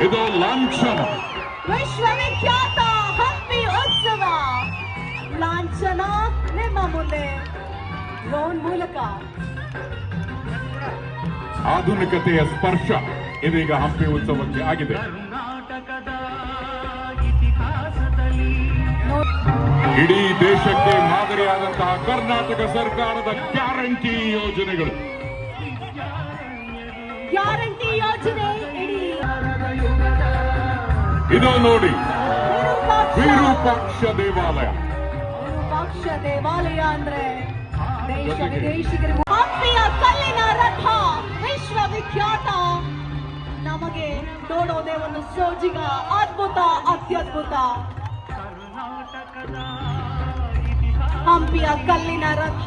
ಇದು ಲಾಂಛನ. ವಿಶ್ವವಿಖ್ಯಾತ ಹಂಪಿ ಉತ್ಸವ ಲಾಂಛನ ನಿಮ್ಮ ಮುಂದೆ ಡ್ರೋನ್ ಮೂಲಕ. ಆಧುನಿಕತೆಯ ಸ್ಪರ್ಶ ಇದೀಗ ಹಂಪಿ ಉತ್ಸವಕ್ಕೆ ಆಗಿದೆ. ಇಡೀ ದೇಶಕ್ಕೆ ಮಾದರಿಯಾದಂತಹ ಕರ್ನಾಟಕ ಸರ್ಕಾರದ ಗ್ಯಾರಂಟಿ ಯೋಜನೆಗಳು. ಗ್ಯಾರಂಟಿ ಯೋಜನೆ ಇದು ನೋಡಿ, ವಿರೂಪಾಕ್ಷ ದೇವಾಲಯ. ವಿರೂಪಾಕ್ಷ ದೇವಾಲಯ ಅಂದ್ರೆ ದೇಶ ವಿದೇಶಿಗರಿಗೂ. ಹಂಪಿಯ ಕಲ್ಲಿನ ರಥ ವಿಶ್ವವಿಖ್ಯಾತ. ನಮಗೆ ನೋಡೋದೇ ಒಂದು ಸೋಜಿಗ, ಅದ್ಭುತ, ಅತ್ಯದ್ಭುತ. ಹಂಪಿಯ ಕಲ್ಲಿನ ರಥ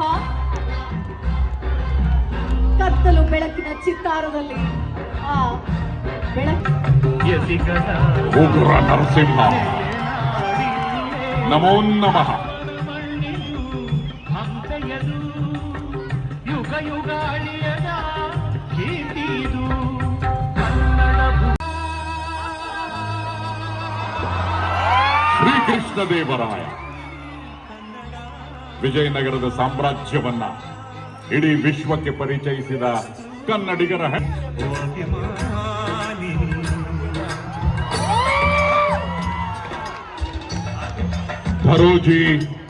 ಕತ್ತಲು ಬೆಳಕಿನ ಚಿತ್ತಾರದಲ್ಲಿ ಆ ಬೆಳಕು. ಉಗ್ರ ನರಸಿಂಹ ನಮೋ ನಮಃ. ಶ್ರೀಕೃಷ್ಣ ದೇವರಾಯ ವಿಜಯನಗರದ ಸಾಮ್ರಾಜ್ಯವನ್ನ ಇಡೀ ವಿಶ್ವಕ್ಕೆ ಪರಿಚಯಿಸಿದ ಕನ್ನಡಿಗರ ಧರೋಜಿ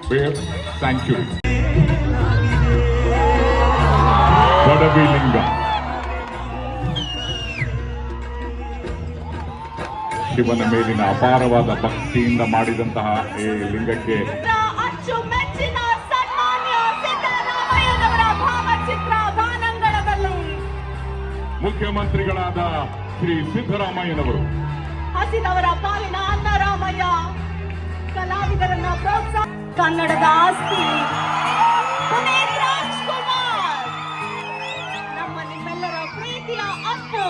ಬೇರ್ ಸ್ಯಾಂಕ್ಚುರಿ, ಬಡವಿಲಿಂಗ, ಶಿವನ ಮೇಲಿನ ಅಪಾರವಾದ ಭಕ್ತಿಯಿಂದ ಮಾಡಿದಂತಹ ಈ ಲಿಂಗಕ್ಕೆ ಅಚ್ಚುಮೆಚ್ಚಿನ ಸನ್ಮಾನ್ಯ ಸಿದ್ದರಾಮಯ್ಯನವರ ಭಾವಚಿತ್ರ ಬಾನಂಗಳದಲ್ಲಿ ಮುಖ್ಯಮಂತ್ರಿಗಳಾದ ಶ್ರೀ ಸಿದ್ದರಾಮಯ್ಯನವರು, ಹಸಿದವರ ಪಾಲಿನ ಅನ್ನರಾಮಯ್ಯ, ಕಲಾವಿದರನ್ನ ಪ್ರೋತ್ಸಾಹ, ಕನ್ನಡದ ಆಸ್ತಿ ಪುನೀತ್ ರಾಜ್ಕುಮಾರ್, ನಮ್ಮ ನಿಮ್ಮೆಲ್ಲರ ಪ್ರೀತಿಯ ಅಪ್ಪು.